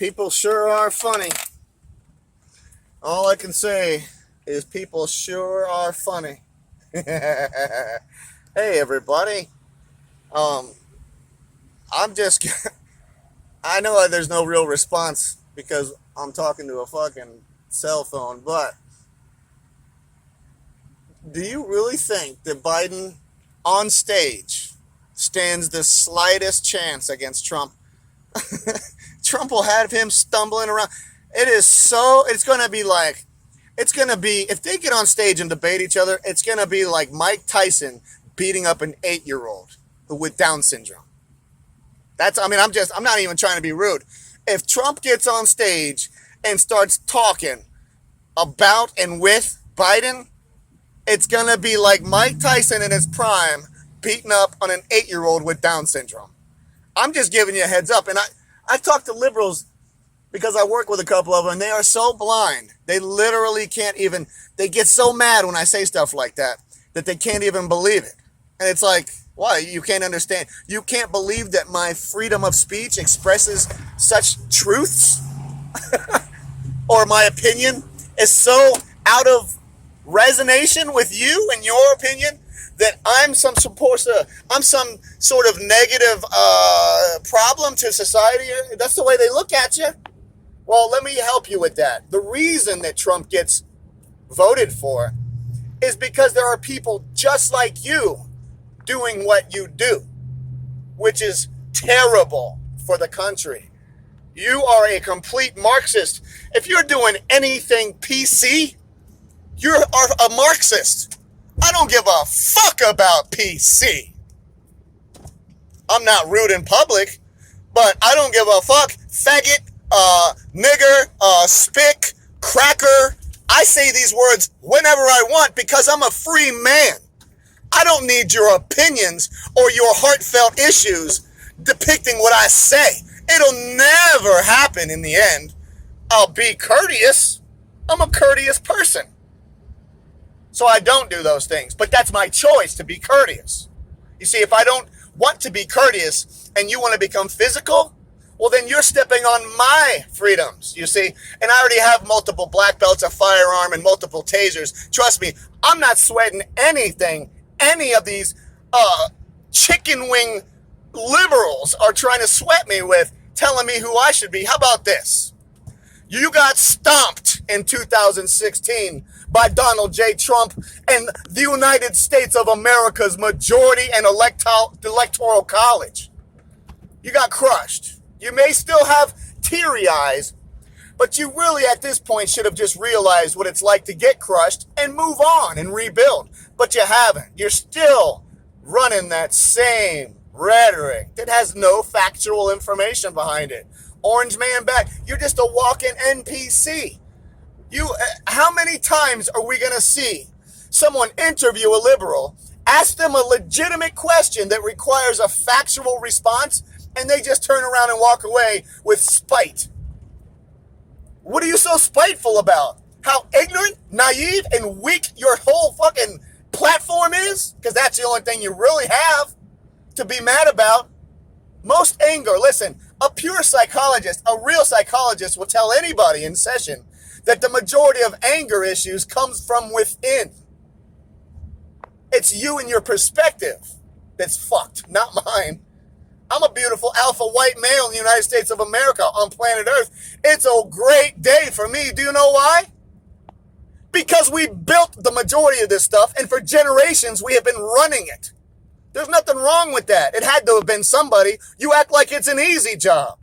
People sure are funny. All I can say is people sure are funny. Hey, everybody. Um, I'm just, I know there's no real response because I'm talking to a fucking cell phone, but do you really think that Biden on stage stands the slightest chance against Trump? Trump will have him stumbling around. It's going to be like, if they get on stage and debate each other, it's going to be like Mike Tyson beating up an 8-year-old with Down syndrome. I'm not even trying to be rude. If Trump gets on stage and starts talking about and with Biden, it's going to be like Mike Tyson in his prime beating up on an 8-year-old with Down syndrome. I'm just giving you a heads up. And I talk to liberals because I work with a couple of them, and they are so blind. They literally can't even, they get so mad when I say stuff like that they can't even believe it. And it's like, why? You can't understand. You can't believe that my freedom of speech expresses such truths? Or my opinion is so out of resonation with you and your opinion that I'm some sort of negative problem to society? That's the way they look at you. Well, let me help you with that. The reason that Trump gets voted for is because there are people just like you doing what you do, which is terrible for the country. You are a complete Marxist. If you're doing anything PC, you're a Marxist. I don't give a fuck about PC. I'm not rude in public, but I don't give a fuck. Faggot, nigger, spick, cracker. I say these words whenever I want because I'm a free man. I don't need your opinions or your heartfelt issues depicting what I say. It'll never happen in the end. I'll be courteous. I'm a courteous person. So I don't do those things. But that's my choice, to be courteous. You see, if I don't want to be courteous and you want to become physical, well, then you're stepping on my freedoms, you see. And I already have multiple black belts, a firearm, and multiple tasers. Trust me, I'm not sweating anything any of these chicken wing liberals are trying to sweat me with, telling me who I should be. How about this? You got stomped in 2016 by Donald J. Trump and the United States of America's majority and electoral college. You got crushed. You may still have teary eyes, but you really at this point should have just realized what it's like to get crushed and move on and rebuild. But you haven't. You're still running that same rhetoric that has no factual information behind it. Orange man back. You're just a walking NPC. How many times are we going to see someone interview a liberal, ask them a legitimate question that requires a factual response, and they just turn around and walk away with spite? What are you so spiteful about? How ignorant, naive, and weak your whole fucking platform is? Because that's the only thing you really have to be mad about. Most anger, listen, a pure psychologist, a real psychologist will tell anybody in session that the majority of anger issues comes from within. It's you and your perspective that's fucked, not mine. I'm a beautiful alpha white male in the United States of America on planet Earth. It's a great day for me. Do you know why? Because we built the majority of this stuff, and for generations we have been running it. There's nothing wrong with that. It had to have been somebody. You act like it's an easy job.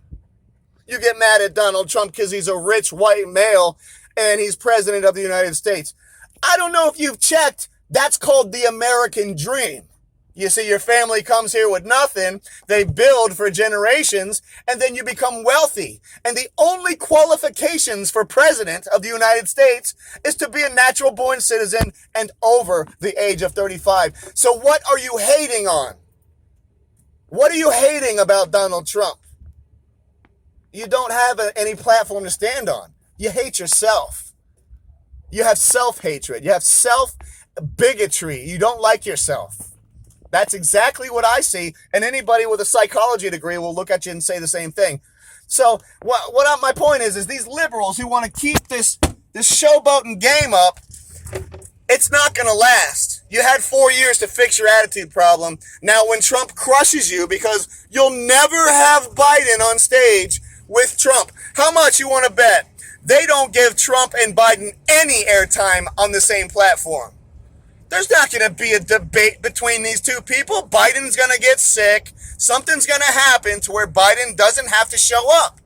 You get mad at Donald Trump because he's a rich white male and he's president of the United States. I don't know if you've checked. That's called the American dream. You see, your family comes here with nothing, they build for generations, and then you become wealthy. And the only qualifications for president of the United States is to be a natural born citizen and over the age of 35. So what are you hating on? What are you hating about Donald Trump? You don't have any platform to stand on. You hate yourself. You have self-hatred. You have self-bigotry. You don't like yourself. That's exactly what I see, and anybody with a psychology degree will look at you and say the ssame thing. So my point is these liberals who want to keep this showboating game up, it's not going to last. You had 4 years to fix your attitude problem. Now, when Trump crushes you, because you'll never have Biden on stage with Trump, how much you want to bet they don't give Trump and Biden any airtime on the same platform? There's not going to be a debate between these two people. Biden's going to get sick. Something's going to happen to where Biden doesn't have to show up.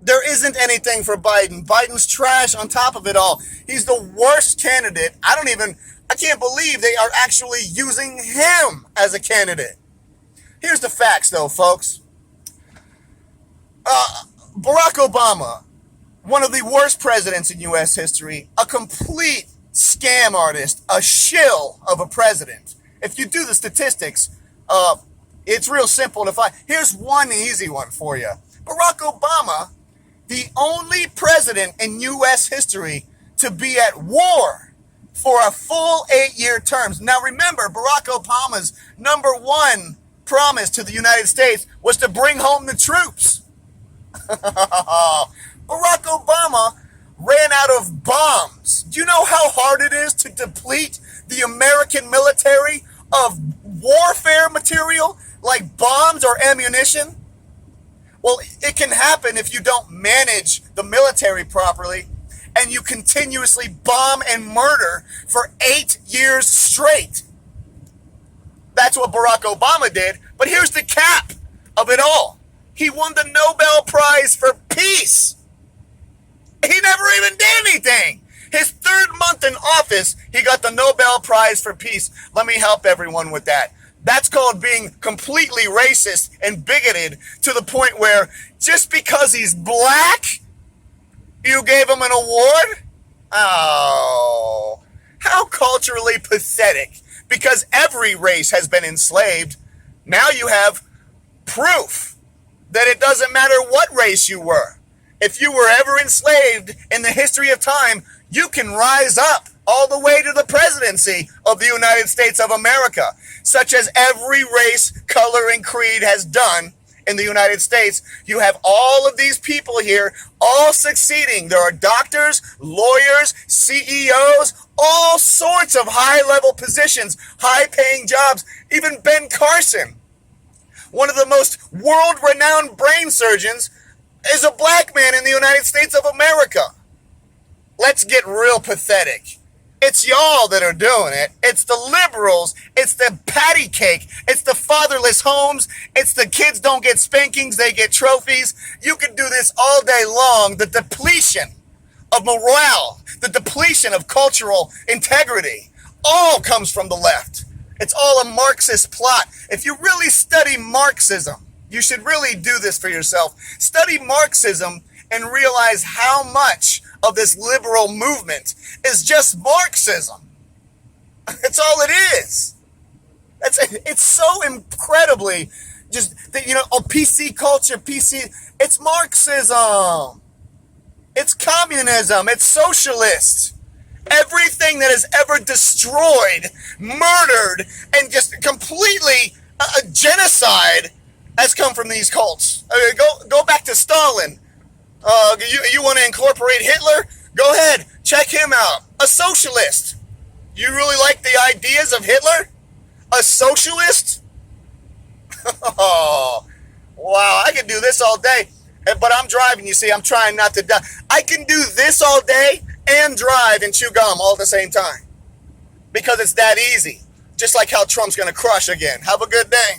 There isn't anything for Biden. Biden's trash on top of it all. He's the worst candidate. I can't believe they are actually using him as a candidate. Here's the facts, though, folks. Barack Obama, one of the worst presidents in U.S. history, a complete scam artist, a shill of a president. If you do the statistics, it's real simple to find. Here's one easy one for you. Barack Obama, the only president in U.S. history to be at war for a full 8-year term. Now remember, Barack Obama's number one promise to the United States was to bring home the troops. Barack Obama ran out of bombs. Do you know how hard it is to deplete the American military of warfare material like bombs or ammunition? Well, it can happen if you don't manage the military properly and you continuously bomb and murder for 8 years straight. That's what Barack Obama did. But here's the cap of it all. He won the Nobel Prize for Peace. He never even did anything. His third month in office, he got the Nobel Prize for Peace. Let me help everyone with that. That's called being completely racist and bigoted to the point where just because he's black, you gave him an award? Oh, how culturally pathetic. Because every race has been enslaved. Now you have proof that it doesn't matter what race you were. If you were ever enslaved in the history of time, you can rise up all the way to the presidency of the United States of America, such as every race, color, and creed has done in the United States. You have all of these people here, all succeeding. There are doctors, lawyers, CEOs, all sorts of high-level positions, high-paying jobs. Even Ben Carson, one of the most world-renowned brain surgeons, is a black man in the United States of America. Let's get real pathetic. It's y'all that are doing it. It's the liberals. It's the patty cake. It's the fatherless homes. It's the kids don't get spankings, they get trophies. You can do this all day long. The depletion of morale, the depletion of cultural integrity, all comes from the left. It's all a Marxist plot. If you really study Marxism, you should really do this for yourself. Study Marxism and realize how much of this liberal movement is just Marxism. That's all it is. It's so incredibly just, PC culture, it's Marxism. It's communism. It's socialist. Everything that is ever destroyed, murdered, and just completely genocide has come from these cults. Go back to Stalin. You want to incorporate Hitler? Go ahead, check him out. A socialist. You really like the ideas of Hitler? A socialist? Oh, wow, I can do this all day. But I'm driving, you see, I'm trying not to die. I can do this all day and drive and chew gum all at the same time. Because it's that easy. Just like how Trump's going to crush again. Have a good day.